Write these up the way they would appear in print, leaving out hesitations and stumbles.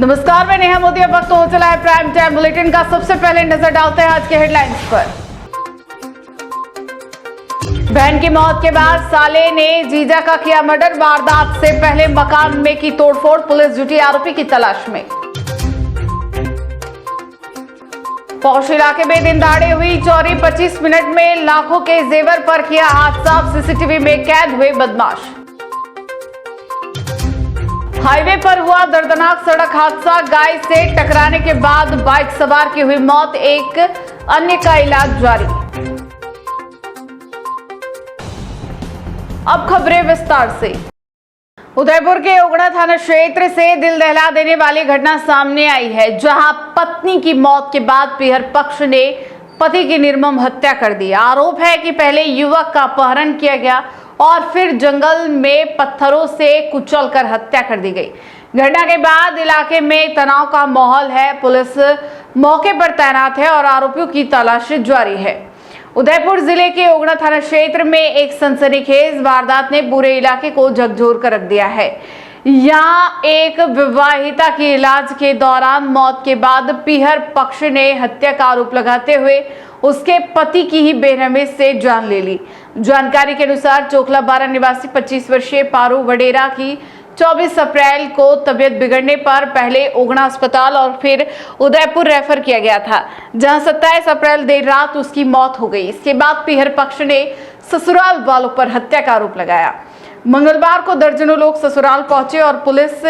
नमस्कार, मैं नेहा मोदी। अब वक्त हो चला है प्राइम टाइम बुलेटिन का। सबसे पहले नजर डालते हैं आज के हेडलाइंस पर। बहन की मौत के बाद साले ने जीजा का किया मर्डर। वारदात से पहले मकान में की तोड़फोड़। पुलिस जुटी आरोपी की तलाश में। पौष इलाके में दिन दहाड़े हुई चोरी। 25 मिनट में लाखों के जेवर पर किया हाथ साफ। सीसीटीवी में कैद हुए बदमाश। हाईवे पर हुआ दर्दनाक सड़क हादसा। गाय से टकराने के बाद बाइक सवार की हुई मौत। एक अन्य का इलाज जारी। अब खबरें विस्तार से। उदयपुर के ओगड़ा थाना क्षेत्र से दिल दहला देने वाली घटना सामने आई है, जहां पत्नी की मौत के बाद पीहर पक्ष ने पति की निर्मम हत्या कर दी। आरोप है कि पहले युवक का अपहरण किया गया और फिर जंगल में पत्थरों से कुचलकर हत्या कर दी गई। घटना के बाद इलाके में तनाव का माहौल है। पुलिस मौके पर तैनात है और आरोपियों की तलाश जारी है। उदयपुर जिले के ओगड़ा थाना क्षेत्र में एक सनसनीखेज वारदात ने पूरे इलाके को झकझोर कर रख दिया है। यहाँ एक विवाहिता की इलाज के दौरान मौत के बाद पीहर पक्ष ने हत्या का आरोप लगाते हुए उसके पति की ही बेरहमी से जान ले ली। जानकारी के अनुसार चोखला 12 निवासी 25 वर्षीय पारू वडेरा की 24 अप्रैल को तबियत बिगड़ने पर पहले ओगड़ा अस्पताल और फिर उदयपुर रेफर किया गया था, जहां 27 अप्रैल देर रात उसकी मौत हो गई। इसके बाद पीहर पक्ष ने ससुराल वालों पर हत्या का आरोप लगाया। मंगलवार को दर्जनों लोग ससुराल पहुंचे और पुलिस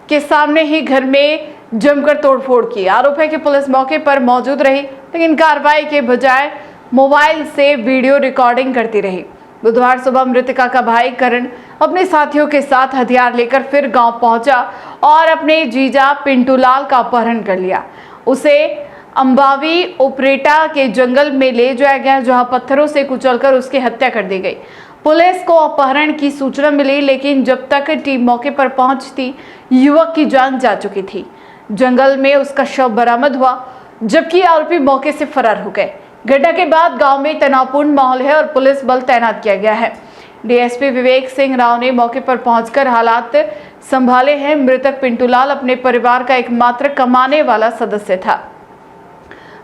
के सामने ही घर में जमकर तोड़फोड़ की। आरोप है कि पुलिस मौके पर मौजूद रही, लेकिन कार्रवाई के बजाय मोबाइल से वीडियो रिकॉर्डिंग करती रही। बुधवार सुबह मृतका का भाई करण अपने साथियों के साथ हथियार लेकर फिर गांव पहुंचा और अपने जीजा पिंटूलाल का अपहरण कर लिया। उसे अंबावी उपरेटा के जंगल में ले जाया गया, जहां पत्थरों से कुचलकर उसकी हत्या कर दी गई। पुलिस को अपहरण की सूचना मिली, लेकिन जब तक टीम मौके पर पहुंचती युवक की जान जा चुकी थी। जंगल में उसका शव बरामद हुआ, जबकि आरोपी मौके से फरार हो गए। घटना के बाद गांव में तनावपूर्ण माहौल है और पुलिस बल तैनात किया गया है। डीएसपी विवेक सिंह राव ने मौके पर पहुंचकर हालात संभाले हैं। मृतक पिंटूलाल अपने परिवार का एकमात्र कमाने वाला सदस्य था।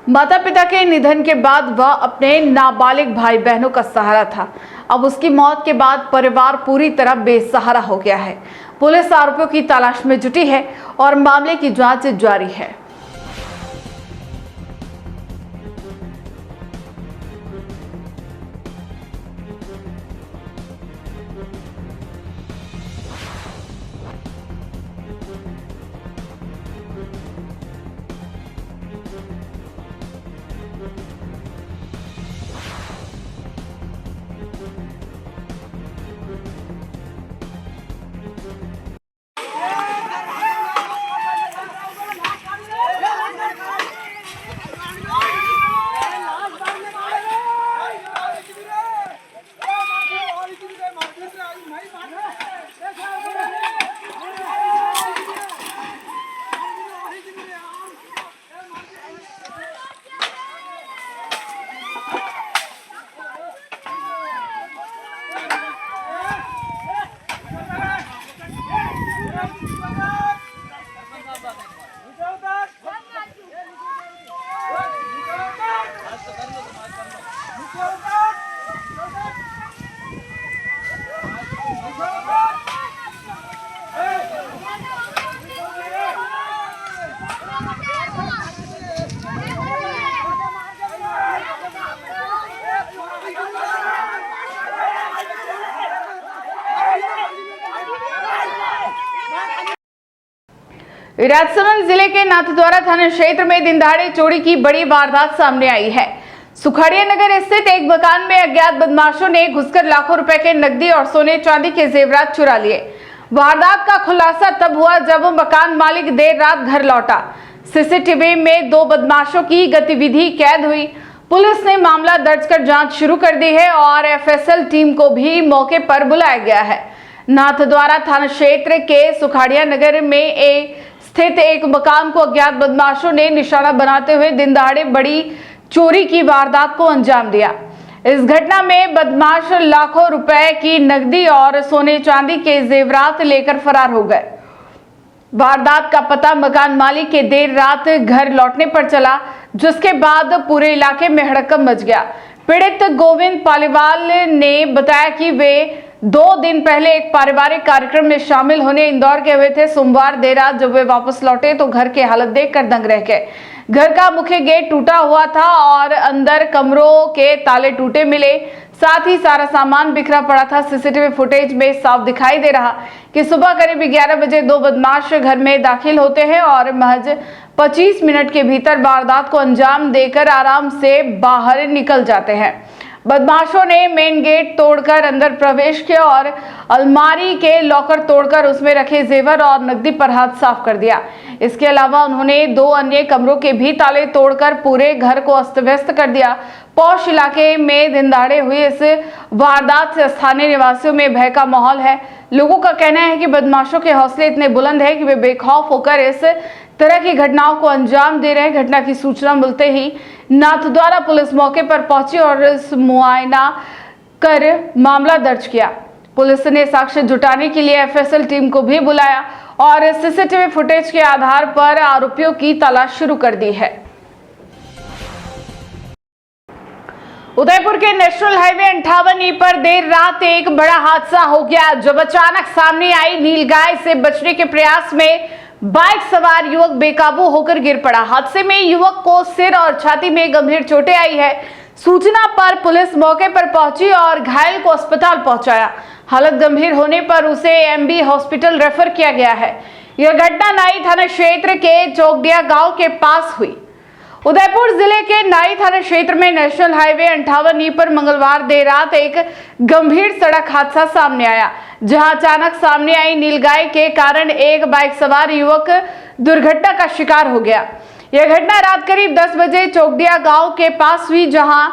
माता पिता के निधन के बाद वह अपने नाबालिग भाई बहनों का सहारा था। अब उसकी मौत के बाद परिवार पूरी तरह बेसहारा हो गया है। पुलिस आरोपियों की तलाश में जुटी है और मामले की जांच जारी है। राजसमंद जिले के नाथद्वारा थाना क्षेत्र में दिन दहाड़े चोरी की बड़ी वारदात सामने आई है। सुखड़िया नगर स्थित एक मकान में अज्ञात बदमाशों ने घुसकर लाखों रुपए के नकदी और सोने चांदी के जेवरात चुरा लिए। वारदात का खुलासा तब हुआ जब मकान मालिक देर रात घर लौटा। सीसीटीवी में 2 बदमाशों की गतिविधि कैद हुई। पुलिस ने मामला दर्ज कर जांच शुरू कर दी है और एफएसएल टीम को भी मौके पर बुलाया गया है। नाथद्वारा थाना क्षेत्र के सुखड़िया नगर में स्थित एक मकान को अज्ञात बदमाशों ने निशाना बनाते हुए दिन दहाड़े बड़ी चोरी की वारदात को अंजाम दिया। इस घटना में बदमाश लाखों रुपए की नकदी और सोने चांदी के जेवरात लेकर फरार हो गए। वारदात का पता मकान मालिक के देर रात घर लौटने पर चला, जिसके बाद पूरे इलाके में हड़कंप मच गया। पीड़ित गोविंद पालीवाल ने बताया कि वे 2 दिन पहले एक पारिवारिक कार्यक्रम में शामिल होने इंदौर गए हुए थे। सोमवार देर रात जब वे वापस लौटे तो घर की हालत देखकर दंग रह गए। घर का मुख्य गेट टूटा हुआ था और अंदर कमरों के ताले टूटे मिले, साथ ही सारा सामान बिखरा पड़ा था। सीसीटीवी फुटेज में साफ दिखाई दे रहा कि सुबह करीब 11 बजे 2 बदमाश घर में दाखिल होते हैं और महज 25 मिनट के भीतर वारदात को अंजाम देकर आराम से बाहर निकल जाते हैं। बदमाशों ने मेन गेट तोड़कर अंदर प्रवेश किया और अलमारी के लॉकर तोड़कर उसमें रखे जेवर और नकदी पर हाथ साफ कर दिया। इसके अलावा उन्होंने 2 अन्य कमरों के भी ताले तोड़कर पूरे घर को अस्त व्यस्त कर दिया। पौष इलाके में दिन दहाड़े हुई इस वारदात से स्थानीय निवासियों में भय का माहौल है। लोगों का कहना है कि बदमाशों के हौसले इतने बुलंद है कि वे बेखौफ होकर इस तरह की घटनाओं को अंजाम दे रहे हैं। घटना की सूचना मिलते ही नाथद्वारा पुलिस मौके पर पहुंची और इस मुआयना कर मामला दर्ज किया। पुलिस ने साक्ष्य जुटाने के लिए एफएसएल टीम को भी बुलाया और सीसीटीवी फुटेज के आधार पर आरोपियों की तलाश शुरू कर दी है। उदयपुर के नेशनल हाईवे 58E पर देर रात एक बड़ा हादसा हो गया, जब अचानक सामने आई नीलगाय से बचने के प्रयास में बाइक सवार युवक बेकाबू होकर गिर पड़ा। हादसे में युवक को सिर और छाती में गंभीर चोटें आई है। सूचना पर पुलिस मौके पर पहुंची और घायल को अस्पताल पहुंचाया। हालत गंभीर होने पर उसे एमबी हॉस्पिटल रेफर किया गया है। यह घटना नाई थाना क्षेत्र के चौकडिया गांव के पास हुई। उदयपुर जिले के नाई थाना क्षेत्र में नेशनल हाईवे 58E पर मंगलवार देर रात एक गंभीर सड़क हादसा सामने आया, जहां अचानक सामने आई नीलगाय के कारण एक बाइक सवार युवक दुर्घटना का शिकार हो गया। यह घटना रात करीब 10 बजे चौकडिया गांव के पास हुई, जहां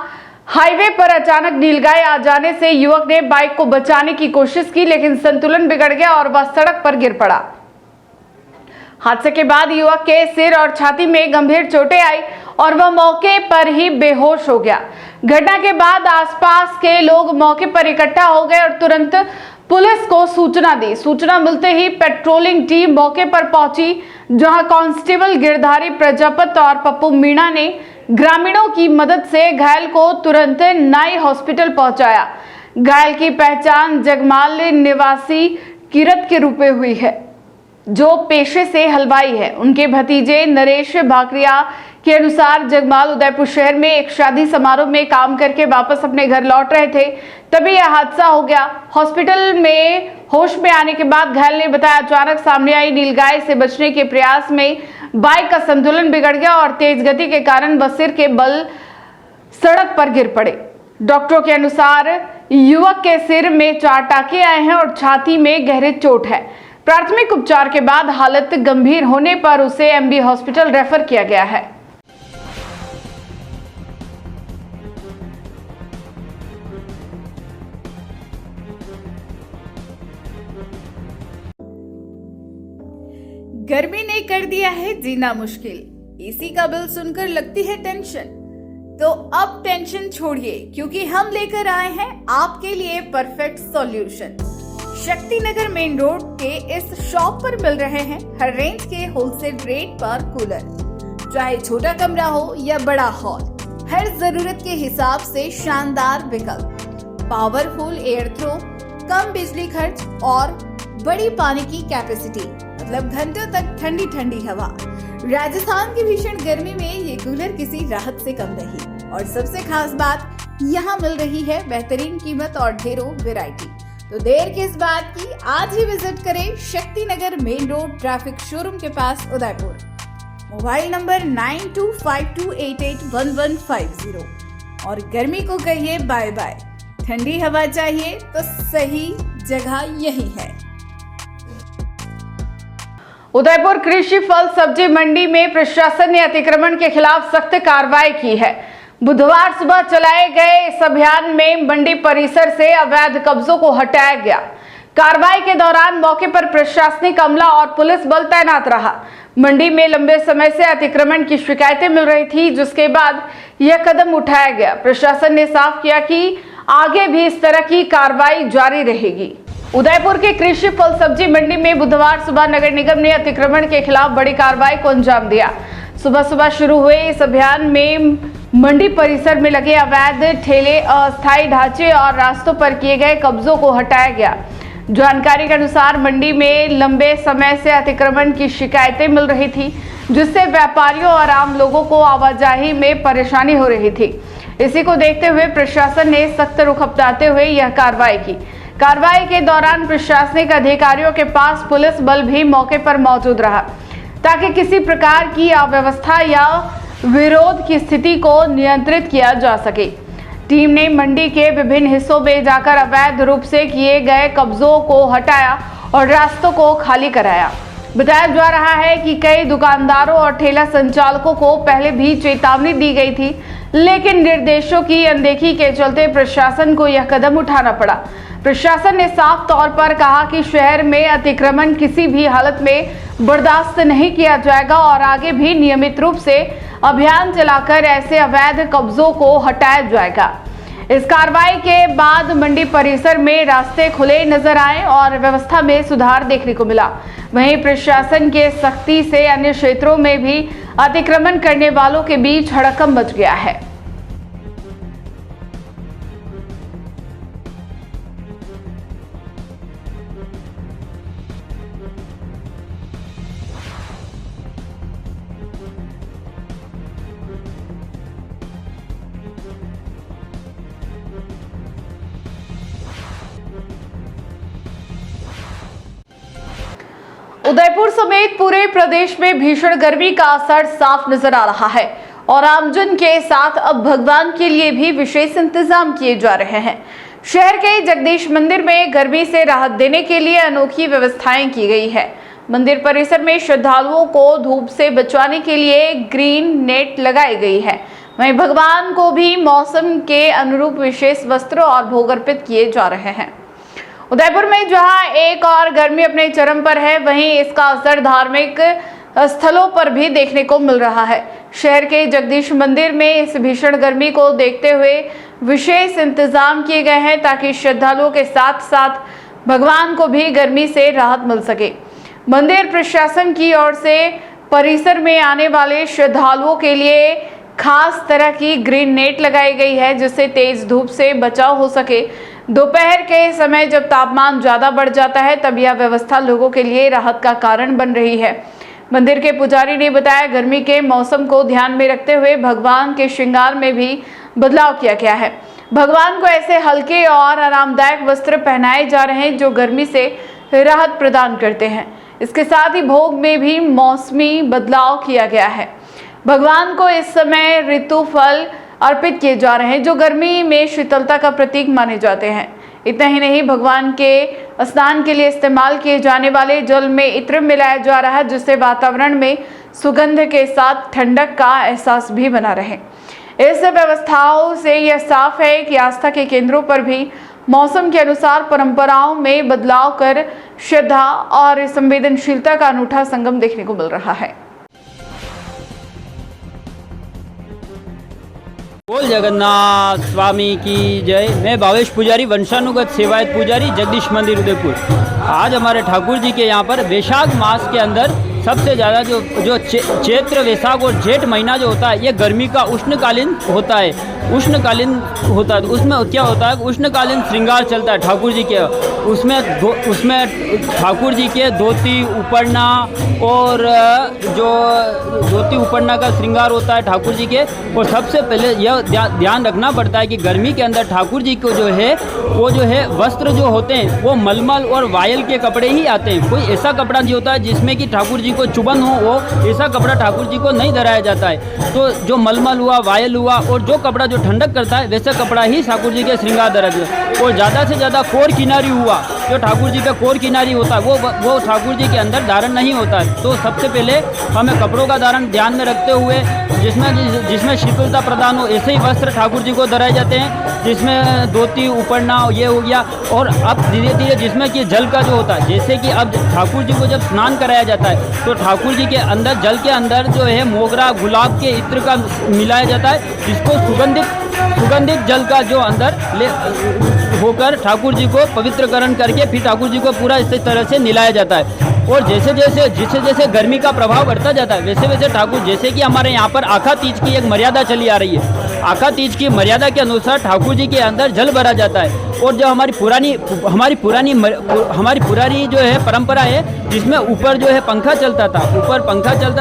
हाईवे पर अचानक नीलगाय आ जाने से युवक ने बाइक को बचाने की कोशिश की, लेकिन संतुलन बिगड़ गया और वह सड़क पर गिर पड़ा। हादसे के बाद युवक के सिर और छाती में गंभीर चोटें आई और वह मौके पर ही बेहोश हो गया। घटना के बाद आसपास के लोग मौके पर इकट्ठा हो गए और तुरंत पुलिस को सूचना दी। सूचना मिलते ही पेट्रोलिंग टीम मौके पर पहुंची, जहां कांस्टेबल गिरधारी प्रजापत और पप्पू मीणा ने ग्रामीणों की मदद से घायल को तुरंत नाई हॉस्पिटल पहुंचाया। घायल की पहचान जगमाल निवासी किरत के रूप में हुई है, जो पेशे से हलवाई है। उनके भतीजे नरेश भाकरिया के अनुसार जगमाल उदयपुर शहर में एक शादी समारोह में काम करके वापस अपने घर लौट रहे थे, तभी यह हादसा हो गया। हॉस्पिटल में होश में आने के बाद घायल ने बताया, अचानक सामने आई नीलगाय से बचने के प्रयास में बाइक का संतुलन बिगड़ गया और तेज गति के कारण वह सिर के बल सड़क पर गिर पड़े। डॉक्टरों के अनुसार युवक के सिर में 4 टाके आए हैं और छाती में गहरे चोट है। प्राथमिक उपचार के बाद हालत गंभीर होने पर उसे एमबी हॉस्पिटल रेफर किया गया है। गर्मी ने कर दिया है जीना मुश्किल। एसी का बिल सुनकर लगती है टेंशन, तो अब टेंशन छोड़िए, क्योंकि हम लेकर आए हैं आपके लिए perfect solution. Shakti Nagar main road के इस शॉप पर मिल रहे हैं हर रेंज के होलसेल रेट पर कूलर। चाहे छोटा कमरा हो या बड़ा हॉल, हर जरूरत के हिसाब से शानदार विकल्प, पावरफुल एयर थ्रो, कम बिजली खर्च और बड़ी पानी की कैपेसिटी, मतलब घंटों तक ठंडी ठंडी हवा। राजस्थान की भीषण गर्मी में ये कूलर किसी राहत से कम नहीं। और सबसे खास बात, यहाँ मिल रही है बेहतरीन कीमत और ढेरों वैरायटी। तो देर किस बात की, आज ही विजिट करें Shakti Nagar main road traffic showroom के पास उदयपुर। Mobile number 9252881150। और गर्मी को कहिए बाय बाय। ठंडी हवा चाहिए तो सही जगह यही है। उदयपुर कृषि फल सब्जी मंडी में प्रशासन ने अतिक्रमण के खिलाफ सख्त कार्रवाई की है। बुधवार सुबह चलाए गए इस अभियान में मंडी परिसर से अवैध कब्जों को हटाया गया। कार्रवाई के दौरान मौके पर प्रशासनिक अमला और पुलिस बल तैनात रहा। मंडी में लंबे समय से अतिक्रमण की शिकायतें मिल रही थी, जिसके बाद यह कदम उठाया गया। प्रशासन ने साफ किया कि आगे भी इस तरह की कार्रवाई जारी रहेगी। उदयपुर के कृषि फल सब्जी मंडी में बुधवार सुबह नगर निगम ने अतिक्रमण के खिलाफ बड़ी कार्रवाई को अंजाम दिया। सुबह सुबह शुरू हुए इस अभियान में मंडी परिसर में लगे अवैध ठेले, अस्थायी ढांचे और रास्तों पर किए गए कब्जों को हटाया गया। जानकारी के अनुसार मंडी में लंबे समय से अतिक्रमण की शिकायतें मिल रही थी, जिससे व्यापारियों और आम लोगों को आवाजाही में परेशानी हो रही थी। इसी को देखते हुए प्रशासन ने सख्त रुख अपनाते हुए यह कार्रवाई की। कार्रवाई के दौरान प्रशासनिक अधिकारियों के पास पुलिस बल भी मौके पर मौजूद रहा, ताकि किसी प्रकार की अव्यवस्था या विरोध की स्थिति को नियंत्रित किया जा सके। टीम ने मंडी के विभिन्न हिस्सों में जाकर अवैध रूप से किए गए कब्जों को हटाया और रास्तों को खाली कराया। बताया जा रहा है कि कई दुकानदारों और ठेला संचालकों को पहले भी चेतावनी दी गई थी, लेकिन निर्देशों की अनदेखी के चलते प्रशासन को यह कदम उठाना पड़ा। प्रशासन ने साफ तौर पर कहा कि शहर में अतिक्रमण किसी भी हालत में बर्दाश्त नहीं किया जाएगा और आगे भी नियमित रूप से अभियान चलाकर ऐसे अवैध कब्जों को हटाया जाएगा। इस कार्रवाई के बाद मंडी परिसर में रास्ते खुले नजर आए और व्यवस्था में सुधार देखने को मिला। वहीं प्रशासन के सख्ती से अन्य क्षेत्रों में भी अतिक्रमण करने वालों के बीच हड़कंप मच गया है। उदयपुर समेत पूरे प्रदेश में भीषण गर्मी का असर साफ नजर आ रहा है और आमजन के साथ अब भगवान के लिए भी विशेष इंतजाम किए जा रहे हैं। शहर के जगदीश मंदिर में गर्मी से राहत देने के लिए अनोखी व्यवस्थाएं की गई है। मंदिर परिसर में श्रद्धालुओं को धूप से बचाने के लिए ग्रीन नेट लगाई गई है। वहीं भगवान को भी मौसम के अनुरूप विशेष वस्त्र और भोग अर्पित किए जा रहे हैं। उदयपुर में जहां एक और गर्मी अपने चरम पर है, वहीं इसका असर धार्मिक स्थलों पर भी देखने को मिल रहा है। शहर के जगदीश मंदिर में इस भीषण गर्मी को देखते हुए विशेष इंतजाम किए गए हैं, ताकि श्रद्धालुओं के साथ साथ भगवान को भी गर्मी से राहत मिल सके। मंदिर प्रशासन की ओर से परिसर में आने वाले श्रद्धालुओं के लिए खास तरह की ग्रीन नेट लगाई गई है, जिससे तेज धूप से बचाव हो सके। दोपहर के समय जब तापमान ज्यादा बढ़ जाता है, तब यह व्यवस्था लोगों के लिए राहत का कारण बन रही है। मंदिर के पुजारी ने बताया, गर्मी के मौसम को ध्यान में रखते हुए भगवान के श्रृंगार में भी बदलाव किया गया है। भगवान को ऐसे हल्के और आरामदायक वस्त्र पहनाए जा रहे हैं जो गर्मी से राहत प्रदान करते हैं। इसके साथ ही भोग में भी मौसमी बदलाव किया गया है। भगवान को इस समय ऋतु फल अर्पित किए जा रहे हैं, जो गर्मी में शीतलता का प्रतीक माने जाते हैं। इतना ही नहीं, भगवान के स्नान के लिए इस्तेमाल किए जाने वाले जल में इत्र मिलाया जा रहा है, जिससे वातावरण में सुगंध के साथ ठंडक का एहसास भी बना रहे। इस व्यवस्थाओं से यह साफ है कि आस्था के केंद्रों पर भी मौसम के अनुसार परंपराओं में बदलाव कर श्रद्धा और संवेदनशीलता का अनूठा संगम देखने को मिल रहा है। बोल जगन्नाथ स्वामी की जय। मैं भावेश पुजारी, वंशानुगत सेवायत पुजारी, जगदीश मंदिर उदयपुर। आज हमारे ठाकुर जी के यहाँ पर वैशाख मास के अंदर सबसे ज़्यादा जो चैत्र, वैशाख और जेठ महीना जो होता है, ये गर्मी का उष्णकालीन होता है। उष्णकालीन होता है तो उसमें क्या होता है, उष्णकालीन श्रृंगार चलता है ठाकुर जी के। उसमें ठाकुर जी के धोती उपरना और जो धोती उपरना का श्रृंगार होता है ठाकुर जी के। और सबसे पहले यह ध्यान रखना पड़ता है कि गर्मी के अंदर ठाकुर जी को जो है वस्त्र जो होते हैं वो मलमल और वायल के कपड़े ही आते हैं। कोई ऐसा कपड़ा नहीं होता है जिसमें कि ठाकुर जी को चुभन हो, वो ऐसा कपड़ा ठाकुर जी को नहीं धराया जाता है। तो जो मलमल हुआ, वायल हुआ और जो कपड़ा जो ठंडक करता है, वैसा कपड़ा ही ठाकुर जी के श्रृंगार धरा जाता है। और ज़्यादा से ज़्यादा कोर किनारी हुआ, जो ठाकुर जी का कोर किनारी होता है, वो ठाकुर जी के अंदर धारण नहीं होता है। तो सबसे पहले हमें कपड़ों का धारण ध्यान में रखते हुए जिसमें शीतलता प्रदान हो, ऐसे ही वस्त्र ठाकुर जी को धराए जाते हैं, जिसमें धोती ऊपरना ये हो गया। और अब धीरे धीरे जिसमें कि जल का जो होता है, जैसे कि अब ठाकुर जी को जब स्नान कराया जाता है तो ठाकुर जी के अंदर जल के अंदर जो है मोगरा गुलाब के इत्र का मिलाया जाता है, जिसको सुगंधित जल का जो अंदर होकर ठाकुर जी को पवित्रकरण करके फिर ठाकुर जी को पूरा इस तरह से नहलाया जाता है। और जैसे जैसे गर्मी का प्रभाव बढ़ता जाता है वैसे वैसे ठाकुर, जैसे कि हमारे यहाँ पर आखा तीज की एक मर्यादा चली आ रही है, आखा तीज की मर्यादा के अनुसार ठाकुर जी के अंदर जल भरा जाता है। और जो हमारी पुरानी जो है परंपरा है, जिसमें ऊपर जो है पंखा चलता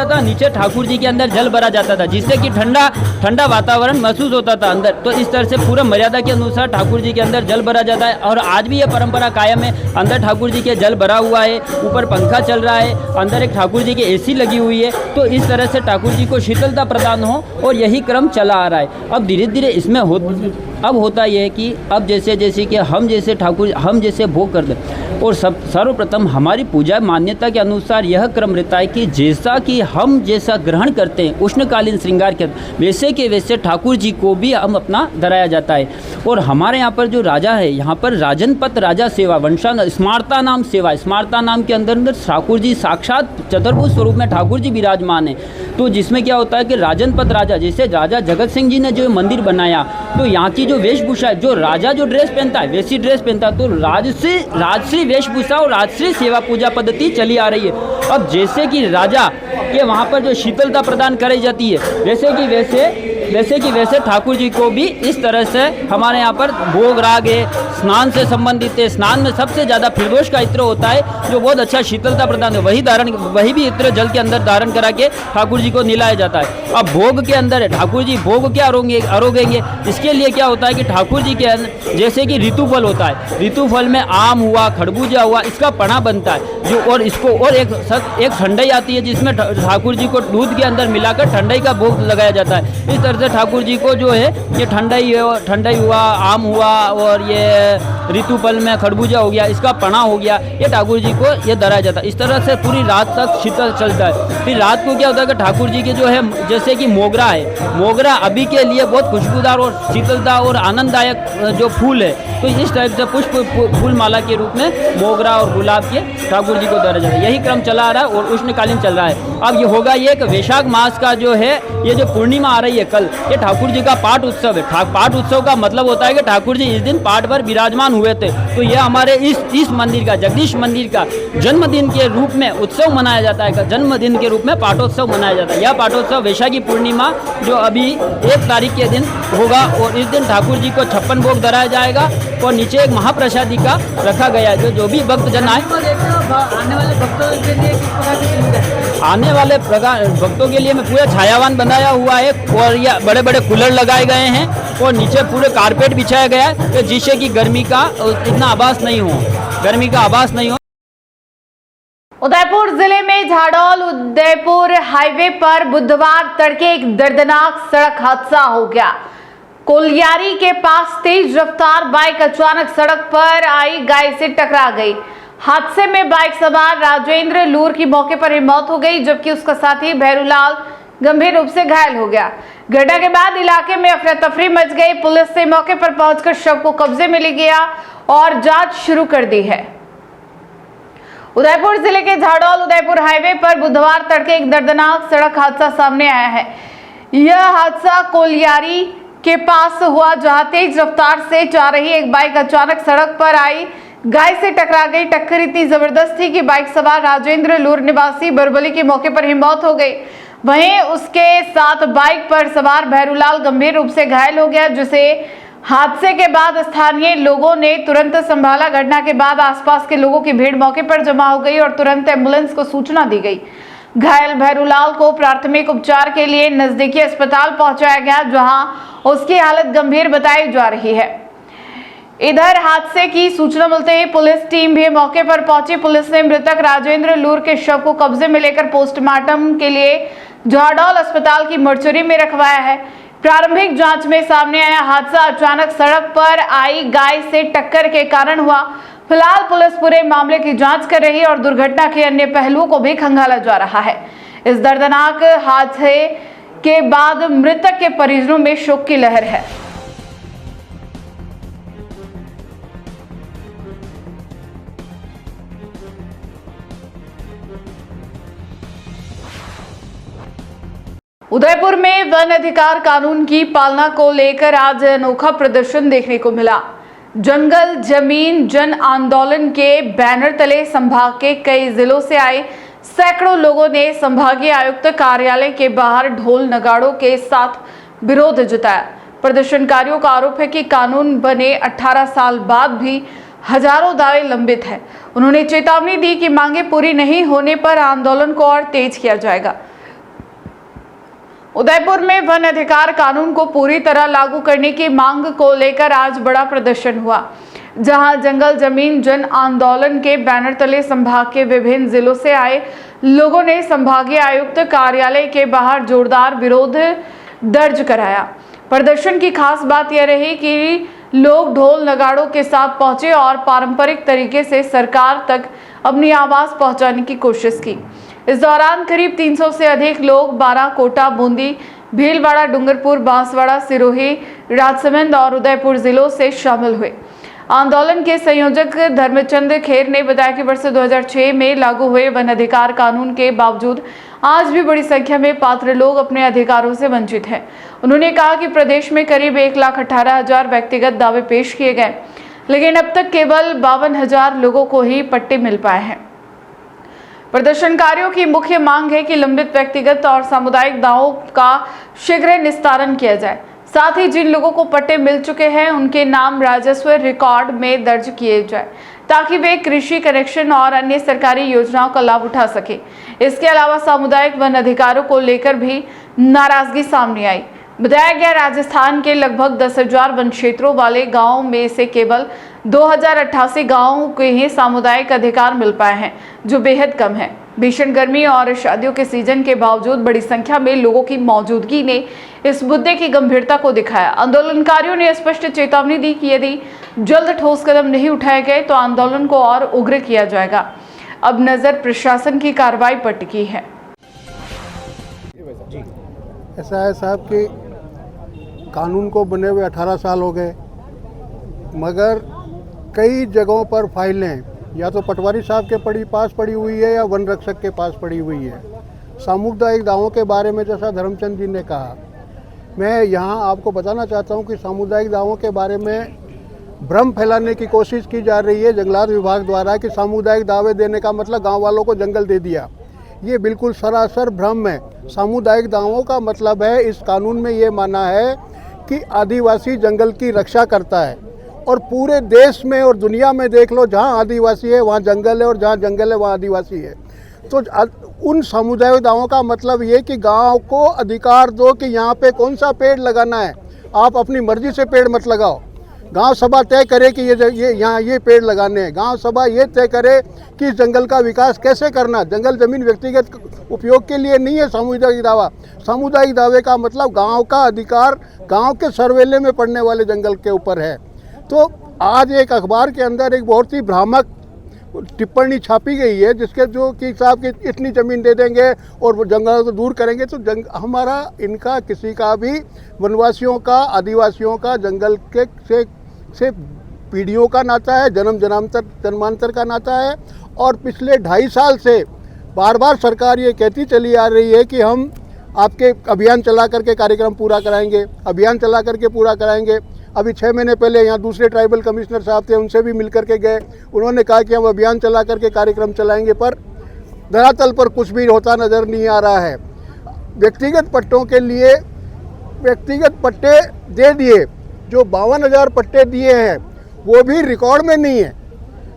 था, नीचे ठाकुर जी के अंदर जल भरा जाता था, जिससे कि ठंडा वातावरण महसूस होता था अंदर। तो इस तरह से पूरा मर्यादा के अनुसार ठाकुर जी के अंदर जल भरा जाता है। और आज भी यह परंपरा कायम है, अंदर ठाकुर जी के जल भरा हुआ है, ऊपर पंखा चल रहा है, अंदर एक ठाकुर जी की एसी लगी हुई है। तो इस तरह से ठाकुर जी को शीतलता प्रदान हो, और यही क्रम चला आ रहा है। अब धीरे धीरे इसमें अब होता यह है कि अब जैसे कि हम जैसे भोग कर दें, और सर्वप्रथम हमारी पूजा मान्यता के अनुसार यह क्रम रहता है कि जैसा कि हम जैसा ग्रहण करते हैं उष्णकालीन श्रृंगार के वैसे के वैसे ठाकुर जी को भी हम अपना धराया जाता है। और हमारे यहाँ पर जो राजा है, यहाँ पर राजनपत राजा सेवा वंशान स्मारता नाम सेवा, स्मारता नाम के अंदर ठाकुर जी साक्षात चतुर्भुज स्वरूप में ठाकुर जी विराजमान है। तो जिसमें क्या होता है कि राजनपत राजा, जैसे राजा जगत सिंह जी ने जो मंदिर बनाया, तो यहाँ की जो वेशभूषा है, जो राजा जो ड्रेस पहनता है वैसी ड्रेस पहनता है। तो राजश्री वेशभूषा और राजश्री सेवा पूजा पद्धति चली आ रही है। अब जैसे कि राजा के वहाँ पर जो शीतलता प्रदान कराई जाती है, वैसे कि वैसे ठाकुर जी को भी इस तरह से हमारे यहाँ पर भोग राग है, स्नान से संबंधित है। स्नान में सबसे ज़्यादा फिरदोष का इत्र होता है, जो बहुत अच्छा शीतलता प्रदान है, वही भी इत्र जल के अंदर धारण करा के ठाकुर जी को नहलाया जाता है। अब भोग के अंदर है, ठाकुर जी भोग क्या आरोगेंगे, इसके लिए क्या होता है कि ठाकुर जी के अंदर जैसे कि ऋतुफल होता है, ऋतुफल में आम हुआ, खरबूजा हुआ, इसका पना बनता है जो, और इसको और एक ठंडाई आती है, जिसमें ठाकुर जी को दूध के अंदर मिलाकर ठंडाई का भोग लगाया जाता है। इस तरह से ठाकुर जी को जो है ये ठंडाई हुआ, आम हुआ, और ये ऋतुफल में खरबूजा हो गया, इसका पना हो गया, ये ठाकुर जी को ये धराया जाता है। इस तरह से पूरी रात तक शीतल चलता है। फिर रात को क्या होता है कि ठाकुर जी के जो है, जैसे कि मोगरा है, मोगरा अभी के लिए बहुत खुशबूदार और शीतलता और आनंददायक जो फूल है, तो इस टाइप से पुष्प फूल माला के रूप में मोगरा और गुलाब के ठाकुर जी को धरा जाता है। यही क्रम चला आ रहा है और उष्णकालीन चल रहा है। अब ये होगा ये कि वैशाख मास का जो है, ये जो पूर्णिमा आ रही है कल, ये ठाकुर जी का पाठ उत्सव है। पाठ उत्सव का मतलब होता है कि ठाकुर जी इस दिन पाठ पर विराजमान हुए थे। तो ये हमारे इस मंदिर का, जगदीश मंदिर का जन्मदिन के रूप में उत्सव मनाया जाता है, जन्मदिन के रूप में पाठोत्सव मनाया जाता है। यह पाठोत्सव वैशाखी पूर्णिमा जो अभी 1 तारीख के दिन होगा, और इस दिन ठाकुर जी को 56 भोग धराया जाएगा, और नीचे एक महाप्रसादी का रखा गया है, जो भी भक्तजन आए, आने वाले भक्तों के लिए मैं पूरा छायावान बनाया हुआ है, और ये बड़े बड़े कूलर लगाए गए हैं, और नीचे पूरे कारपेट बिछाया गया है, जिससे कि गर्मी का इतना आभास नहीं हो। उदयपुर जिले में झाडौल उदयपुर हाईवे पर बुधवार तड़के एक दर्दनाक सड़क हादसा हो गया। कोलियारी के पास तेज रफ्तार बाइक अचानक सड़क पर आई गाय से टकरा गई। हादसे में बाइक सवार राजेंद्र लूर की मौके पर ही मौत हो गई, जबकि उसका साथी भैरूलाल गंभीर रूप से घायल हो गया। घटना के बाद इलाके में अफरा तफरी मच गई। पुलिस ने मौके पर पहुंचकर शव को कब्जे में ले गया और जांच शुरू कर दी है। उदयपुर जिले के झाडौल उदयपुर हाईवे पर बुधवार तड़के एक दर्दनाक सड़क हादसा सामने आया है। यह हादसा कोलियारी के पास हुआ, जहां तेज रफ्तार से जा रही एक बाइक अचानक सड़क पर आई गाय से टकरा गई। टक्कर इतनी जबरदस्त थी कि बाइक सवार राजेंद्र लूर निवासी बरबली की मौके पर ही मौत हो गई। वहीं उसके साथ बाइक पर सवार भैरूलाल गंभीर रूप से घायल हो गया, जिसे हादसे के बाद स्थानीय लोगों ने तुरंत संभाला। घटना के बाद आसपास के लोगों की भीड़ मौके पर जमा हो गई और तुरंत एम्बुलेंस को सूचना दी गई। घायल भैरूलाल को प्राथमिक उपचार के लिए नजदीकी अस्पताल पहुंचाया गया, जहां उसकी हालत गंभीर बताई जा रही है। इधर हादसे की सूचना मिलते ही पुलिस टीम भी मौके पर पहुंची। पुलिस ने मृतक राजेंद्र लूर के शव को कब्जे में लेकर पोस्टमार्टम के लिए झाडौल अस्पताल की मर्चुरी में रखवाया है। प्रारंभिक जांच में सामने आया हादसा अचानक सड़क पर आई गाय से टक्कर के कारण हुआ। फिलहाल पुलिस पूरे मामले की जांच कर रही है और दुर्घटना के अन्य पहलुओं को भी खंगाला जा रहा है। इस दर्दनाक हादसे के बाद मृतक के परिजनों में शोक की लहर है। उदयपुर में वन अधिकार कानून की पालना को लेकर आज अनोखा प्रदर्शन देखने को मिला। जंगल जमीन जन आंदोलन के बैनर तले संभाग के कई जिलों से आए सैकड़ों लोगों ने संभागीय आयुक्त कार्यालय के बाहर ढोल नगाड़ों के साथ विरोध जताया। प्रदर्शनकारियों का आरोप है कि कानून बने 18 साल बाद भी हजारों दावे लंबित हैं। उन्होंने चेतावनी दी कि मांगे पूरी नहीं होने पर आंदोलन को और तेज किया जाएगा। उदयपुर में वन अधिकार कानून को पूरी तरह लागू करने की मांग को लेकर आज बड़ा प्रदर्शन हुआ, जहां जंगल जमीन जन आंदोलन के बैनर तले संभाग के विभिन्न जिलों से आए लोगों ने संभागीय आयुक्त कार्यालय के बाहर जोरदार विरोध दर्ज कराया। प्रदर्शन की खास बात यह रही कि लोग ढोल नगाड़ों के साथ पहुंचे और पारंपरिक तरीके से सरकार तक अपनी आवाज पहुंचाने की कोशिश की। इस दौरान करीब 300 से अधिक लोग बारां, कोटा, बूंदी, भीलवाड़ा, डूंगरपुर, बांसवाड़ा, सिरोही, राजसमंद और उदयपुर जिलों से शामिल हुए। आंदोलन के संयोजक धर्मचंद खेर ने बताया कि वर्ष 2006 में लागू हुए वन अधिकार कानून के बावजूद आज भी बड़ी संख्या में पात्र लोग अपने अधिकारों से वंचित हैं। उन्होंने कहा कि प्रदेश में करीब 1,18,000 व्यक्तिगत दावे पेश किए गए, लेकिन अब तक केवल 52,000 लोगों को ही पट्टे मिल पाए हैं। प्रदर्शनकारियों की मुख्य मांग है कि लंबित व्यक्तिगत और सामुदायिक दावों का शीघ्र निस्तारण किया जाए। साथ ही जिन लोगों को पट्टे मिल चुके हैं उनके नाम राजस्व रिकॉर्ड में दर्ज किए जाए, ताकि वे कृषि कनेक्शन और अन्य सरकारी योजनाओं का लाभ उठा सके। इसके अलावा सामुदायिक वन अधिकारों को लेकर भी नाराजगी सामने आई। बताया गया राजस्थान के लगभग 10,000 वन क्षेत्रों वाले गांवों में से केवल 2088 गांवों के ही सामुदायिक अधिकार मिल पाए हैं, जो बेहद कम है। भीषण गर्मी और शादियों के सीजन के बावजूद बड़ी संख्या में लोगों की मौजूदगी ने इस मुद्दे की गंभीरता को दिखाया। आंदोलनकारियों ने स्पष्ट चेतावनी दी कि यदि जल्द ठोस कदम नहीं उठाए गए तो आंदोलन को और उग्र किया जाएगा। अब नजर प्रशासन की कार्रवाई पर टिकी है। ऐसा है साहब कि कानून को बने हुए 18 साल हो गए, मगर कई जगहों पर फाइलें या तो पटवारी साहब के पास पड़ी हुई है या वन रक्षक के पास पड़ी हुई है। सामुदायिक दावों के बारे में जैसा धर्मचंद जी ने कहा, मैं यहाँ आपको बताना चाहता हूँ कि सामुदायिक दावों के बारे में भ्रम फैलाने की कोशिश की जा रही है जंगलात विभाग द्वारा कि सामुदायिक दावे देने का मतलब गाँव वालों को जंगल दे दिया। ये बिल्कुल सरासर भ्रम है। सामुदायिक दावों का मतलब है, इस कानून में ये माना है कि आदिवासी जंगल की रक्षा करता है, और पूरे देश में और दुनिया में देख लो, जहाँ आदिवासी है वहाँ जंगल है और जहाँ जंगल है वहाँ आदिवासी है। तो उन सामुदायिक दावों का मतलब ये कि गांव को अधिकार दो कि यहाँ पे कौन सा पेड़ लगाना है। आप अपनी मर्जी से पेड़ मत लगाओ। गांव सभा तय करे कि ये यहाँ ये पेड़ लगाने हैं। गांव सभा ये तय करे कि जंगल का विकास कैसे करना। जंगल जमीन व्यक्तिगत उपयोग के लिए नहीं है सामुदायिक दावा। सामुदायिक दावे का मतलब गांव का अधिकार गांव के सरवेले में पड़ने वाले जंगल के ऊपर है। तो आज एक अखबार के अंदर एक बहुत ही भ्रामक टिप्पणी छापी गई है, जिसके जो कि साहब की इतनी ज़मीन दे देंगे और वो जंगल को दूर करेंगे। तो हमारा इनका किसी का भी वनवासियों का, आदिवासियों का जंगल के से पीढ़ियों का नाता है, जन्मांतर का नाता है। और पिछले 2.5 साल से बार बार सरकार ये कहती चली आ रही है कि हम आपके अभियान चला करके कार्यक्रम पूरा कराएंगे, अभियान चला करके पूरा कराएंगे। अभी 6 महीने पहले यहाँ दूसरे ट्राइबल कमिश्नर साहब थे, उनसे भी मिल करके गए। उन्होंने कहा कि हम अभियान चला करके कार्यक्रम चलाएंगे, पर धरातल पर कुछ भी होता नज़र नहीं आ रहा है। व्यक्तिगत पट्टों के लिए व्यक्तिगत पट्टे दे दिए, जो 52,000 पट्टे दिए हैं वो भी रिकॉर्ड में नहीं है।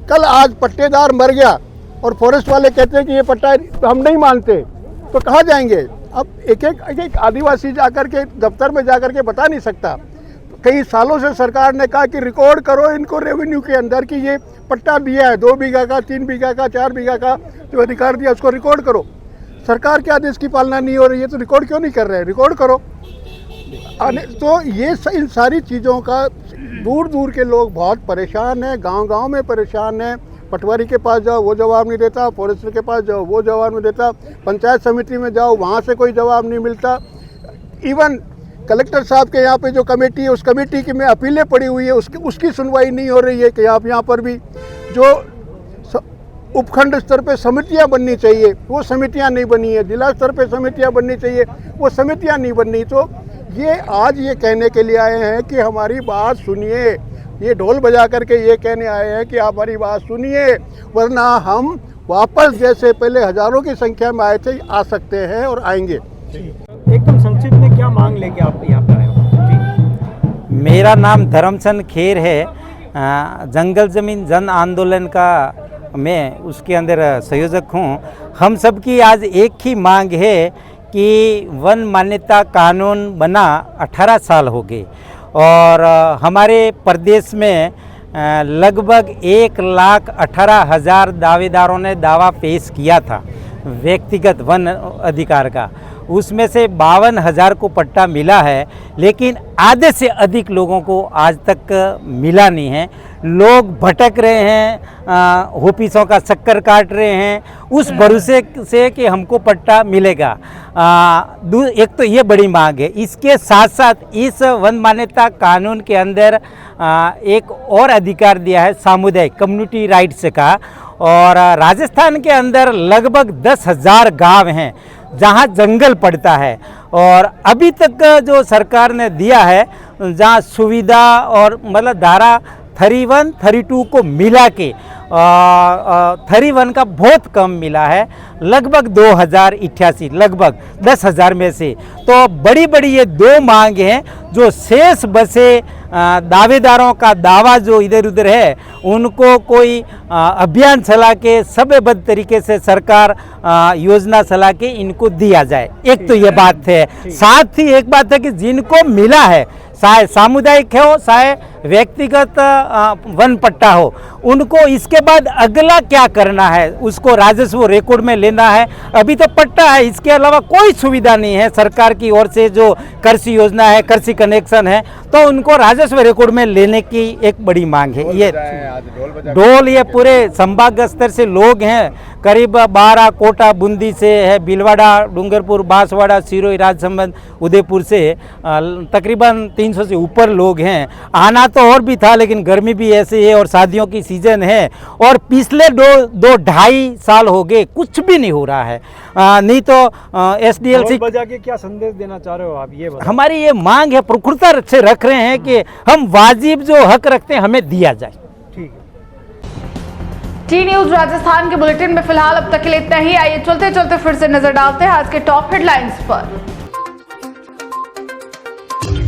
कल आज पट्टेदार मर गया और फॉरेस्ट वाले कहते हैं कि ये पट्टा हम नहीं मानते, तो कहाँ जाएंगे? अब एक आदिवासी जाकर के दफ्तर में जाकर के बता नहीं सकता। कई सालों से सरकार ने कहा कि रिकॉर्ड करो इनको रेवेन्यू के अंदर कि ये पट्टा दिया है, 2 बीघा का, 3 बीघा का, 4 बीघा का जो अधिकार दिया उसको रिकॉर्ड करो। सरकार के आदेश की पालना नहीं हो रही है तो रिकॉर्ड क्यों नहीं कर रहे हैं? रिकॉर्ड करो। तो ये इन सारी चीज़ों का दूर दूर के लोग बहुत परेशान हैं, गांव-गांव में परेशान हैं। पटवारी के पास जाओ वो जवाब नहीं देता, फॉरेस्टर के पास जाओ वो जवाब नहीं देता, पंचायत समिति में जाओ वहाँ से कोई जवाब नहीं मिलता। इवन कलेक्टर साहब के यहाँ पे जो कमेटी है, उस कमेटी की में अपीलें पड़ी हुई है, उसकी सुनवाई नहीं हो रही है कि यहाँ पर भी जो उपखंड स्तर पे समितियां बननी चाहिए वो समितियां नहीं बनी है, जिला स्तर पे समितियां बननी चाहिए वो समितियां नहीं बननी। तो ये आज ये कहने के लिए आए हैं कि हमारी बात सुनिए, ये ढोल बजा करके ये कहने आए हैं कि हमारी बात सुनिए, वरना हम वापस जैसे पहले हजारों की संख्या में आए थे आ सकते हैं और आएंगे। एकदम संक्षिप्त में क्या मांग लेके आप यहाँ पे आए हो? जी, मेरा नाम धर्मचंद खेर है। जंगल ज़मीन जन आंदोलन का मैं उसके अंदर संयोजक हूँ। हम सब की आज एक ही मांग है कि वन मान्यता कानून बना 18 साल हो गए और हमारे प्रदेश में लगभग 1,18,000 दावेदारों ने दावा पेश किया था व्यक्तिगत वन अधिकार का। उसमें से 52,000 को पट्टा मिला है, लेकिन आधे से अधिक लोगों को आज तक मिला नहीं है। लोग भटक रहे हैं, ऑफिसों का चक्कर काट रहे हैं उस भरोसे से कि हमको पट्टा मिलेगा। एक तो ये बड़ी मांग है। इसके साथ साथ इस वन मान्यता कानून के अंदर एक और अधिकार दिया है सामुदायिक कम्युनिटी राइट्स का। और राजस्थान के अंदर लगभग 10,000 गांव हैं जहां जंगल पड़ता है और अभी तक जो सरकार ने दिया है जहां सुविधा और मतलब धारा 31, 32 को मिला के 31 का बहुत कम मिला है, लगभग 2088, लगभग 10,000 में से। तो बड़ी बड़ी ये दो मांग हैं जो शेष बसे दावेदारों का दावा जो इधर उधर है उनको कोई अभियान चला के समयबद्ध तरीके से सरकार योजना चला के इनको दिया जाए। एक तो ये बात है। साथ ही एक बात है कि जिनको मिला है, चाहे सामुदायिक हो चाहे व्यक्तिगत वन पट्टा हो, उनको इसके बाद अगला क्या करना है उसको राजस्व रिकॉर्ड में लेना है। अभी तो पट्टा है, इसके अलावा कोई सुविधा नहीं है सरकार की ओर से। जो कृषि योजना है, कृषि कनेक्शन है, तो उनको राजस्व रिकॉर्ड में लेने की एक बड़ी मांग है। ये ढोल ये पूरे संभाग स्तर से लोग हैं, करीब 12 कोटा बूंदी से है, भीलवाड़ा, डूंगरपुर, बांसवाड़ा, सिरोही, राजसमंद, उदयपुर से तकरीबन 300 से ऊपर लोग हैं। आना तो और भी था, लेकिन गर्मी भी ऐसी है और शादियों की सीजन है और पिछले दो ढाई साल हो गए कुछ भी नहीं हो रहा है। नहीं तो SDLC बजा के क्या संदेश देना चाह रहे हो आप, ये बताओ। हमारी ये मांग है, प्रखुरता से रख रहे हैं कि हम वाजिब जो हक रखते हैं हमें दिया जाए। ठीक है। टी न्यूज राजस्थान के बुलेटिन में फिलहाल अब तक के लिए इतना ही। आइए चलते चलते फिर से नजर डालते हैं आज के टॉप हेडलाइंस पर।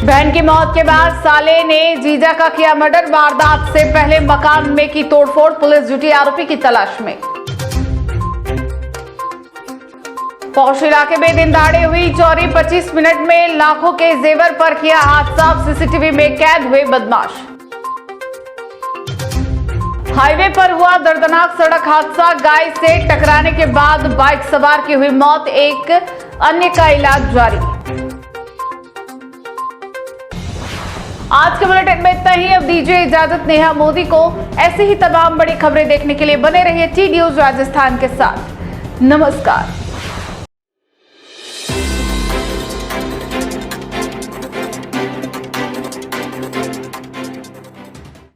बहन की मौत के बाद साले ने जीजा का किया मर्डर, वारदात से पहले मकान में की तोड़फोड़, पुलिस जुटी आरोपी की तलाश में। पौष इलाके में दिन दहाड़े हुई चोरी, 25 मिनट में लाखों के जेवर पर किया हाथ साफ, सीसीटीवी में कैद हुए बदमाश। हाईवे पर हुआ दर्दनाक सड़क हादसा, गाय से टकराने के बाद बाइक सवार की हुई मौत, एक अन्य का इलाज जारी। आज के बुलेटिन में इतना ही। अब दीजिए इजाजत नेहा मोदी को। ऐसी ही तमाम बड़ी खबरें देखने के लिए बने रहिए टी न्यूज राजस्थान के साथ। नमस्कार।